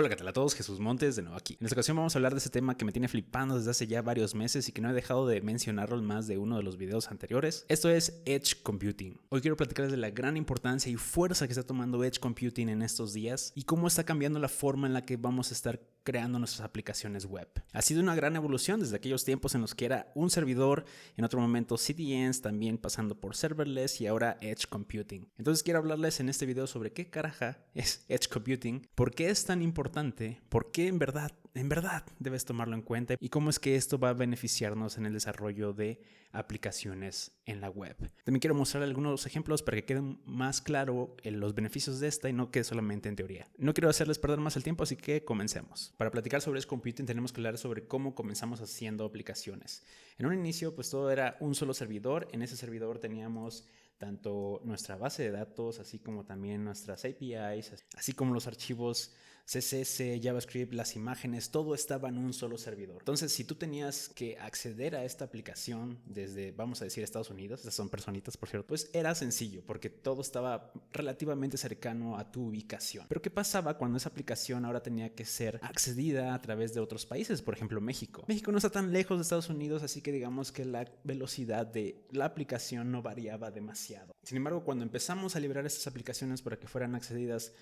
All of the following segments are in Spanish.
Hola, ¿qué tal a todos? Jesús Montes de nuevo aquí. En esta ocasión vamos a hablar de ese tema que me tiene flipando desde hace ya varios meses y que no he dejado de mencionarlo en más de uno de los videos anteriores. Esto es Edge Computing. Hoy quiero platicarles de la gran importancia y fuerza que está tomando Edge Computing en estos días y cómo está cambiando la forma en la que vamos a estar creando nuestras aplicaciones web. Ha sido una gran evolución desde aquellos tiempos en los que era un servidor, en otro momento CDNs, también pasando por serverless y ahora Edge Computing. Entonces quiero hablarles en este video sobre qué caraja es Edge Computing, por qué es tan importante, por qué en verdad debes tomarlo en cuenta y cómo es que esto va a beneficiarnos en el desarrollo de aplicaciones en la web. También quiero mostrar algunos ejemplos para que queden más claro los beneficios de esta y no quede solamente en teoría. No quiero hacerles perder más el tiempo, así que comencemos. Para platicar sobre Edge Computing tenemos que hablar sobre cómo comenzamos haciendo aplicaciones. En un inicio pues todo era un solo servidor. En ese servidor teníamos tanto nuestra base de datos, así como también nuestras APIs, así como los archivos CSS, JavaScript, las imágenes, todo estaba en un solo servidor. Entonces, si tú tenías que acceder a esta aplicación desde, vamos a decir, Estados Unidos, esas son personitas, por cierto, pues era sencillo porque todo estaba relativamente cercano a tu ubicación. Pero ¿qué pasaba cuando esa aplicación ahora tenía que ser accedida a través de otros países? Por ejemplo, México. México no está tan lejos de Estados Unidos, así que digamos que la velocidad de la aplicación no variaba demasiado. Sin embargo, cuando empezamos a liberar estas aplicaciones para que fueran accedidas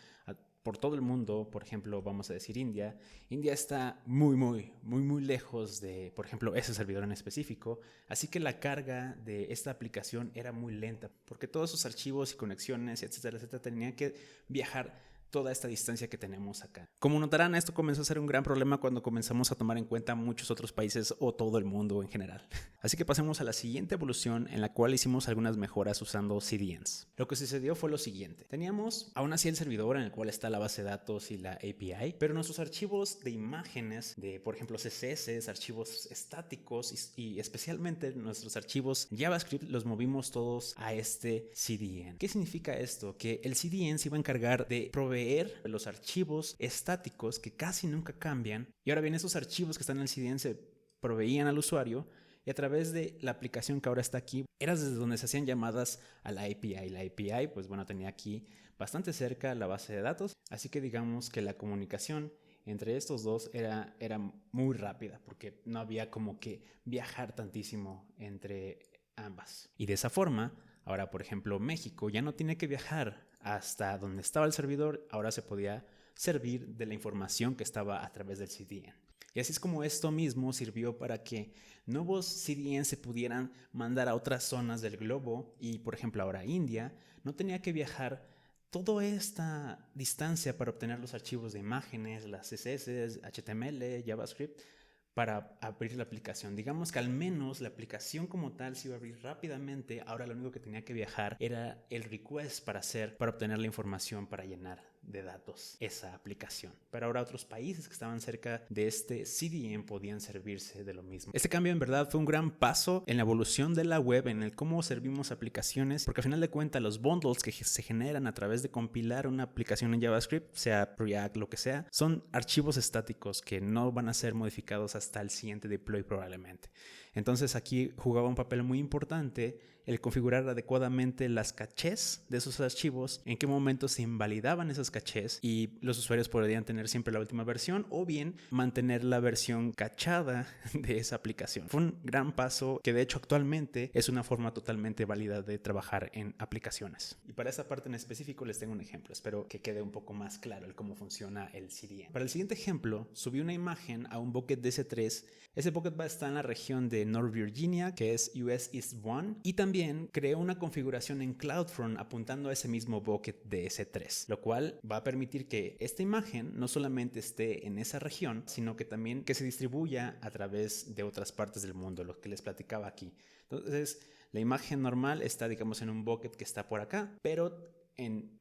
por todo el mundo, por ejemplo, vamos a decir India está muy lejos de, por ejemplo, ese servidor en específico, así que la carga de esta aplicación era muy lenta, porque todos esos archivos y conexiones, etcétera, tenían que viajar toda esta distancia que tenemos acá. Como notarán, esto comenzó a ser un gran problema cuando comenzamos a tomar en cuenta muchos otros países o todo el mundo en general. Así que pasemos a la siguiente evolución en la cual hicimos algunas mejoras usando CDNs. Lo que sucedió fue lo siguiente. Teníamos aún así el servidor en el cual está la base de datos y la API, pero nuestros archivos de imágenes, de por ejemplo CSS, archivos estáticos y especialmente nuestros archivos JavaScript los movimos todos a este CDN. ¿Qué significa esto? Que el CDN se iba a encargar de proveer los archivos estáticos que casi nunca cambian, y ahora bien, esos archivos que están en el CDN se proveían al usuario y a través de la aplicación que ahora está aquí era desde donde se hacían llamadas a la API. La API pues bueno, tenía aquí bastante cerca la base de datos, así que digamos que la comunicación entre estos dos era muy rápida porque no había como que viajar tantísimo entre ambas. Y de esa forma, ahora por ejemplo México ya no tiene que viajar hasta donde estaba el servidor, ahora se podía servir de la información que estaba a través del CDN. Y así es como esto mismo sirvió para que nuevos CDN se pudieran mandar a otras zonas del globo y por ejemplo ahora India no tenía que viajar toda esta distancia para obtener los archivos de imágenes, las CSS, HTML, JavaScript, para abrir la aplicación. Digamos que al menos la aplicación como tal se iba a abrir rápidamente. Ahora lo único que tenía que viajar era el request para obtener la información para llenar de datos esa aplicación. Pero ahora otros países que estaban cerca de este CDN podían servirse de lo mismo. Este cambio en verdad fue un gran paso en la evolución de la web, en el cómo servimos aplicaciones, porque al final de cuentas los bundles que se generan a través de compilar una aplicación en JavaScript, sea React, lo que sea, son archivos estáticos que no van a ser modificados hasta el siguiente deploy probablemente. Entonces aquí jugaba un papel muy importante el configurar adecuadamente las cachés de esos archivos, en qué momento se invalidaban esas cachés y los usuarios podrían tener siempre la última versión o bien mantener la versión cachada de esa aplicación. Fue un gran paso que de hecho actualmente es una forma totalmente válida de trabajar en aplicaciones. Y para esta parte en específico les tengo un ejemplo, espero que quede un poco más claro el cómo funciona el CDN. Para el siguiente ejemplo, subí una imagen a un bucket de S3. Ese bucket va a estar en la región de North Virginia, que es US East 1, y también creé una configuración en CloudFront apuntando a ese mismo bucket de S3, lo cual va a permitir que esta imagen no solamente esté en esa región, sino que también que se distribuya a través de otras partes del mundo, lo que les platicaba aquí. Entonces, la imagen normal está, digamos, en un bucket que está por acá, pero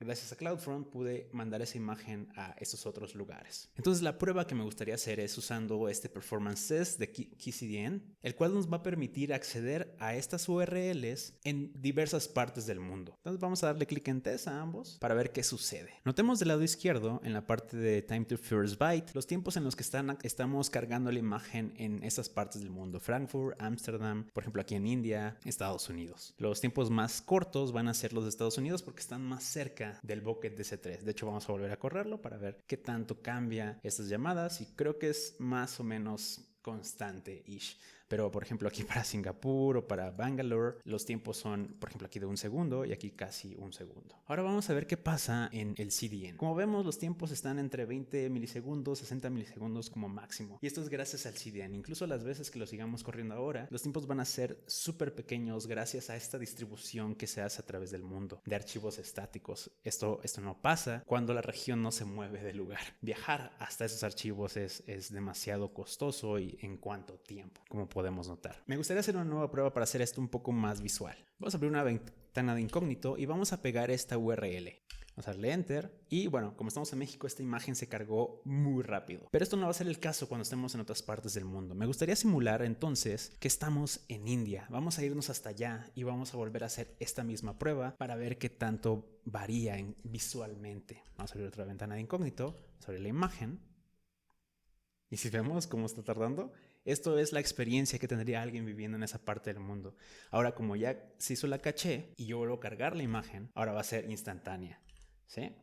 gracias a CloudFront pude mandar esa imagen a esos otros lugares. Entonces la prueba que me gustaría hacer es usando este Performance Test de KeyCDN, el cual nos va a permitir acceder a estas URLs en diversas partes del mundo. Entonces vamos a darle clic en Test a ambos para ver qué sucede. Notemos del lado izquierdo, en la parte de Time to First Byte, los tiempos en los que estamos cargando la imagen en estas partes del mundo: Frankfurt, Ámsterdam, por ejemplo aquí en India, Estados Unidos. Los tiempos más cortos van a ser los de Estados Unidos porque están más cerca del bucket de C3. De hecho, vamos a volver a correrlo para ver qué tanto cambia estas llamadas y creo que es más o menos constante-ish. Pero por ejemplo aquí para Singapur o para Bangalore los tiempos son por ejemplo aquí de 1 segundo y aquí casi 1 segundo. Ahora vamos a ver qué pasa en el CDN. Como vemos los tiempos están entre 20 milisegundos, 60 milisegundos como máximo. Y esto es gracias al CDN. Incluso las veces que lo sigamos corriendo ahora, los tiempos van a ser súper pequeños gracias a esta distribución que se hace a través del mundo de archivos estáticos. Esto no pasa cuando la región no se mueve del lugar. Viajar hasta esos archivos es demasiado costoso y en cuanto tiempo, como podemos notar. Me gustaría hacer una nueva prueba para hacer esto un poco más visual. Vamos a abrir una ventana de incógnito y vamos a pegar esta URL. Vamos a darle Enter y bueno, como estamos en México, esta imagen se cargó muy rápido. Pero esto no va a ser el caso cuando estemos en otras partes del mundo. Me gustaría simular entonces que estamos en India. Vamos a irnos hasta allá y vamos a volver a hacer esta misma prueba para ver qué tanto varía visualmente. Vamos a abrir otra ventana de incógnito, vamos a abrir la imagen. Y si vemos cómo está tardando, esto es la experiencia que tendría alguien viviendo en esa parte del mundo. Ahora, como ya se hizo la caché y yo vuelvo a cargar la imagen, ahora va a ser instantánea, ¿sí?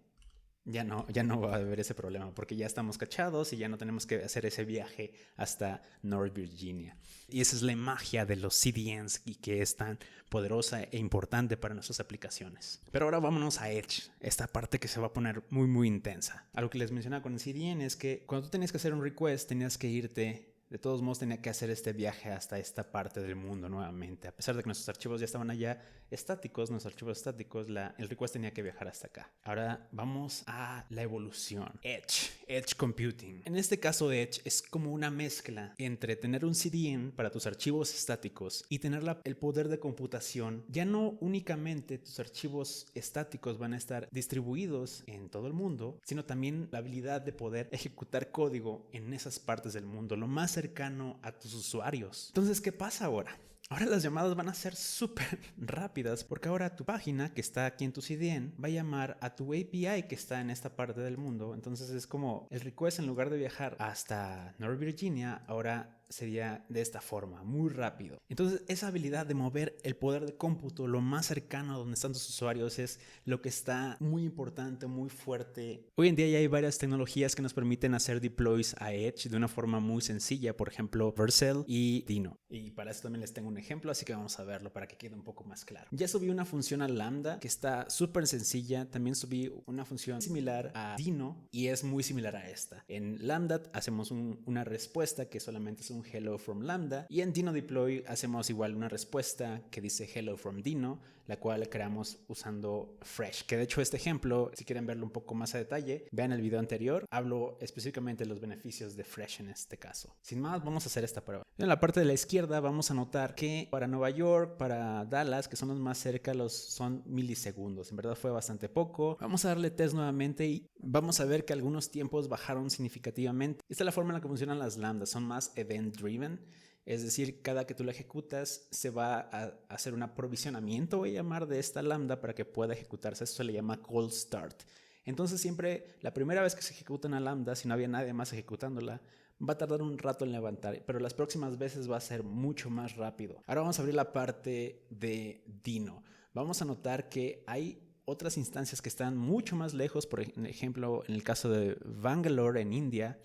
Ya no va a haber ese problema porque ya estamos cachados y ya no tenemos que hacer ese viaje hasta North Virginia. Y esa es la magia de los CDNs y que es tan poderosa e importante para nuestras aplicaciones. Pero ahora vámonos a Edge, esta parte que se va a poner muy muy intensa. Algo que les mencionaba con el CDN es que cuando tú tenías que hacer un request tenías que irte. De todos modos tenía que hacer este viaje hasta esta parte del mundo nuevamente. A pesar de que nuestros archivos ya estaban allá estáticos, el request tenía que viajar hasta acá. Ahora vamos a la evolución. Edge Computing. En este caso Edge es como una mezcla entre tener un CDN para tus archivos estáticos y tener el poder de computación. Ya no únicamente tus archivos estáticos van a estar distribuidos en todo el mundo, sino también la habilidad de poder ejecutar código en esas partes del mundo, lo más cercano a tus usuarios. Entonces, ¿qué pasa ahora? Ahora las llamadas van a ser súper rápidas porque ahora tu página que está aquí en tu CDN va a llamar a tu API que está en esta parte del mundo. Entonces es como el request, en lugar de viajar hasta North Virginia, ahora sería de esta forma, muy rápido. Entonces esa habilidad de mover el poder de cómputo lo más cercano a donde están tus usuarios es lo que está muy importante, muy fuerte. Hoy en día ya hay varias tecnologías que nos permiten hacer deploys a Edge de una forma muy sencilla, por ejemplo Vercel y Dino. Y para eso también les tengo un ejemplo, así que vamos a verlo para que quede un poco más claro. Ya subí una función a Lambda que está súper sencilla. También subí una función similar a Dino y es muy similar a esta. En Lambda hacemos una respuesta que solamente es un hello from Lambda y en Dino Deploy hacemos igual una respuesta que dice hello from Dino, la cual creamos usando Fresh, que de hecho este ejemplo, si quieren verlo un poco más a detalle, vean el video anterior, hablo específicamente de los beneficios de Fresh en este caso. Sin más, vamos a hacer esta prueba. En la parte de la izquierda vamos a notar que para Nueva York, para Dallas, que son los más cerca, son milisegundos. En verdad fue bastante poco. Vamos a darle test nuevamente y vamos a ver que algunos tiempos bajaron significativamente. Esta es la forma en la que funcionan las lambdas, son más event driven. Es decir, cada que tú la ejecutas se va a hacer un aprovisionamiento, voy a llamar, de esta lambda para que pueda ejecutarse. Esto se le llama cold start. Entonces siempre la primera vez que se ejecuta una lambda, si no había nadie más ejecutándola, va a tardar un rato en levantar, pero las próximas veces va a ser mucho más rápido. Ahora vamos a abrir la parte de Dino. Vamos a notar que hay otras instancias que están mucho más lejos, por ejemplo, en el caso de Bangalore en India,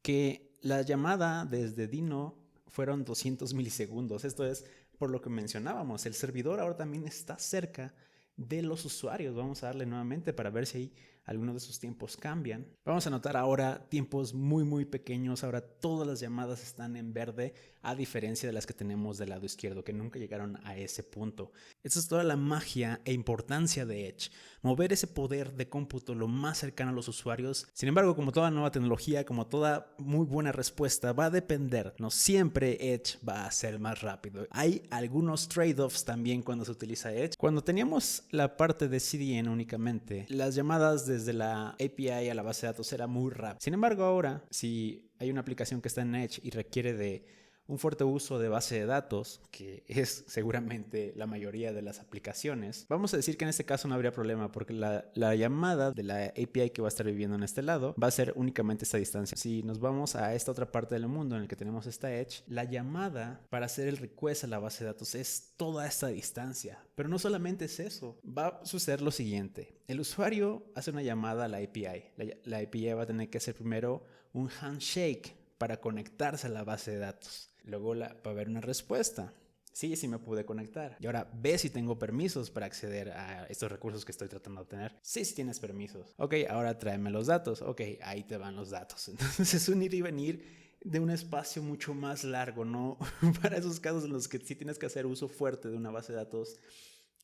que la llamada desde Dino fueron 200 milisegundos. Esto es por lo que mencionábamos. El servidor ahora también está cerca de los usuarios. Vamos a darle nuevamente para ver si hay algunos de esos tiempos cambian. Vamos a notar ahora tiempos muy muy pequeños. Ahora todas las llamadas están en verde, a diferencia de las que tenemos del lado izquierdo, que nunca llegaron a ese punto. Esa es toda la magia e importancia de Edge, mover ese poder de cómputo lo más cercano a los usuarios. Sin embargo, como toda nueva tecnología, como toda muy buena respuesta, va a depender. No siempre Edge va a ser más rápido. Hay algunos trade-offs también cuando se utiliza Edge. Cuando teníamos la parte de CDN únicamente, las llamadas desde la API a la base de datos era muy rápido. Sin embargo, ahora, si hay una aplicación que está en Edge y requiere de un fuerte uso de base de datos, que es seguramente la mayoría de las aplicaciones, vamos a decir que en este caso no habría problema porque la llamada de la API que va a estar viviendo en este lado va a ser únicamente esta distancia. Si nos vamos a esta otra parte del mundo en el que tenemos esta edge, la llamada para hacer el request a la base de datos es toda esta distancia. Pero no solamente es eso, va a suceder lo siguiente. El usuario hace una llamada a la API. La API va a tener que hacer primero un handshake para conectarse a la base de datos. Luego va a haber una respuesta. Sí me pude conectar. Y ahora ve si tengo permisos para acceder a estos recursos que estoy tratando de obtener. Sí tienes permisos. Ok, ahora tráeme los datos. Ok, ahí te van los datos. Entonces es un ir y venir de un espacio mucho más largo, ¿no? Para esos casos en los que sí tienes que hacer uso fuerte de una base de datos,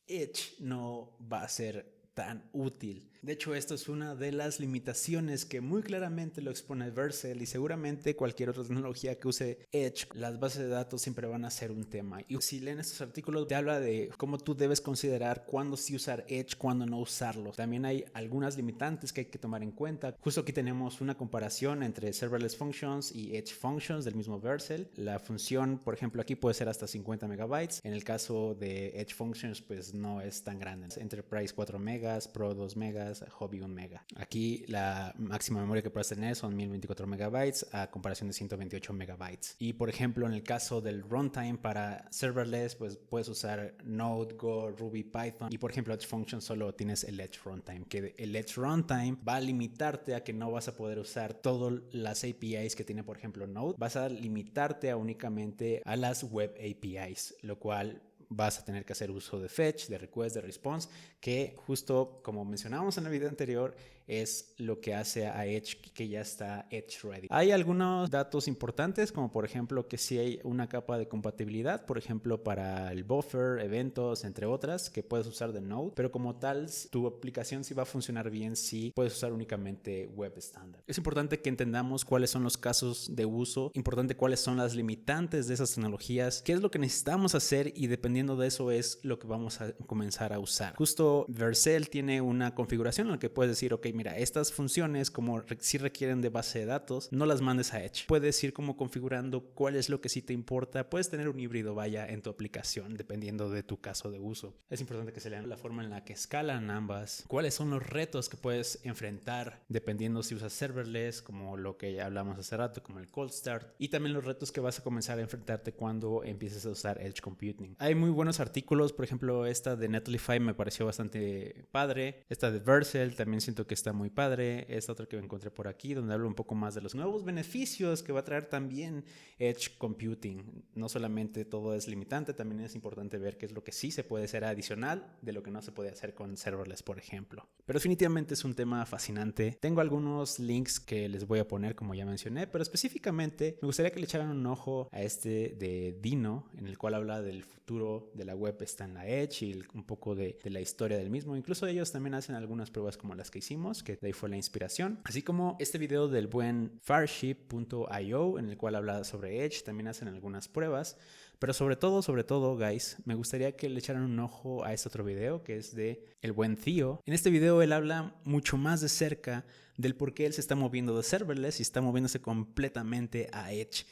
Edge no va a ser tan útil. De hecho, esto es una de las limitaciones que muy claramente lo expone Vercel y seguramente cualquier otra tecnología que use Edge, las bases de datos siempre van a ser un tema. Y si leen estos artículos, te habla de cómo tú debes considerar cuándo sí usar Edge, cuándo no usarlo. También hay algunas limitantes que hay que tomar en cuenta. Justo aquí tenemos una comparación entre Serverless Functions y Edge Functions del mismo Vercel. La función, por ejemplo, aquí puede ser hasta 50 megabytes. En el caso de Edge Functions, pues no es tan grande. Enterprise 4 megas, Pro 2 megas, Hobby 1 mega. Aquí la máxima memoria que puedes tener son 1024 megabytes a comparación de 128 megabytes. Y por ejemplo, en el caso del runtime para serverless, pues puedes usar Node, Go, Ruby, Python. Y por ejemplo, Edge Function solo tienes el Edge Runtime, que el Edge Runtime va a limitarte a que no vas a poder usar todas las APIs que tiene, por ejemplo, Node. Vas a limitarte a únicamente a las web APIs, lo cual vas a tener que hacer uso de fetch, de request, de response, que justo como mencionábamos en el video anterior es lo que hace a Edge que ya está Edge ready. Hay algunos datos importantes, como por ejemplo que si hay una capa de compatibilidad, por ejemplo para el buffer, eventos, entre otras, que puedes usar de Node, pero como tal tu aplicación sí va a funcionar bien si puedes usar únicamente web estándar. Es importante que entendamos cuáles son los casos de uso, importante cuáles son las limitantes de esas tecnologías, qué es lo que necesitamos hacer y dependiendo de eso es lo que vamos a comenzar a usar. Justo Vercel tiene una configuración en la que puedes decir, ok, mira, estas funciones como si requieren de base de datos, no las mandes a Edge. Puedes ir como configurando cuál es lo que sí te importa. Puedes tener un híbrido, vaya, en tu aplicación, dependiendo de tu caso de uso. Es importante que se lean la forma en la que escalan ambas. Cuáles son los retos que puedes enfrentar dependiendo si usas serverless, como lo que ya hablamos hace rato, como el cold start. Y también los retos que vas a comenzar a enfrentarte cuando empieces a usar Edge Computing. Hay muy buenos artículos, por ejemplo, esta de Netlify me pareció bastante padre. Esta de Vercel también siento que está muy padre. Esta otra que encontré por aquí, donde hablo un poco más de los nuevos beneficios que va a traer también Edge Computing. No solamente todo es limitante, también es importante ver qué es lo que sí se puede hacer adicional de lo que no se puede hacer con serverless, por ejemplo. Pero definitivamente es un tema fascinante. Tengo algunos links que les voy a poner, como ya mencioné, pero específicamente me gustaría que le echaran un ojo a este de Dino, en el cual habla del futuro de la web está en la Edge y un poco de la historia del mismo. Incluso ellos también hacen algunas pruebas como las que hicimos, que de ahí fue la inspiración. Así como este video del buen Farship.io, en el cual habla sobre Edge, también hacen algunas pruebas. Pero sobre todo, guys, me gustaría que le echaran un ojo a este otro video, que es de el buen Theo. En este video él habla mucho más de cerca del por qué él se está moviendo de serverless y está moviéndose completamente a Edge.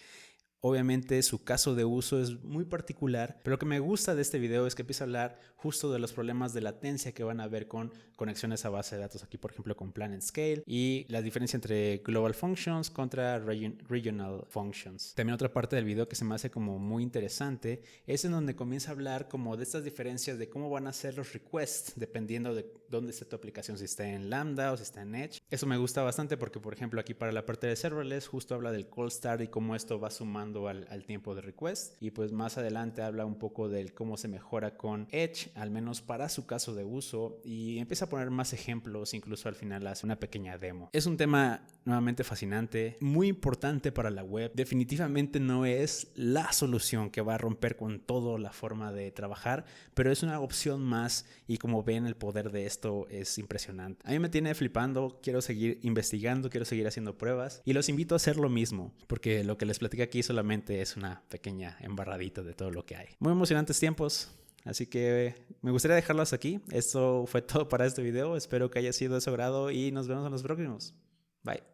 Obviamente su caso de uso es muy particular, pero lo que me gusta de este video es que empieza a hablar justo de los problemas de latencia que van a haber con conexiones a base de datos, aquí por ejemplo con PlanetScale, y la diferencia entre Global Functions contra Regional Functions. También otra parte del video que se me hace como muy interesante es en donde comienza a hablar como de estas diferencias de cómo van a ser los requests dependiendo de dónde esté tu aplicación, si está en Lambda o si está en Edge. Eso me gusta bastante porque por ejemplo aquí para la parte de serverless justo habla del cold start y cómo esto va sumando al tiempo de request, y pues más adelante habla un poco del cómo se mejora con Edge, al menos para su caso de uso, y empieza a poner más ejemplos, incluso al final hace una pequeña demo. Es un tema nuevamente fascinante, muy importante para la web. Definitivamente no es la solución que va a romper con toda la forma de trabajar, pero es una opción más y como ven el poder de esto es impresionante. A mí me tiene flipando, quiero seguir investigando, quiero seguir haciendo pruebas y los invito a hacer lo mismo, porque lo que les platico aquí solamente es una pequeña embarradita de todo lo que hay. Muy emocionantes tiempos. Así que me gustaría dejarlos aquí. Esto fue todo para este video. Espero que haya sido de su agrado y nos vemos en los próximos. Bye.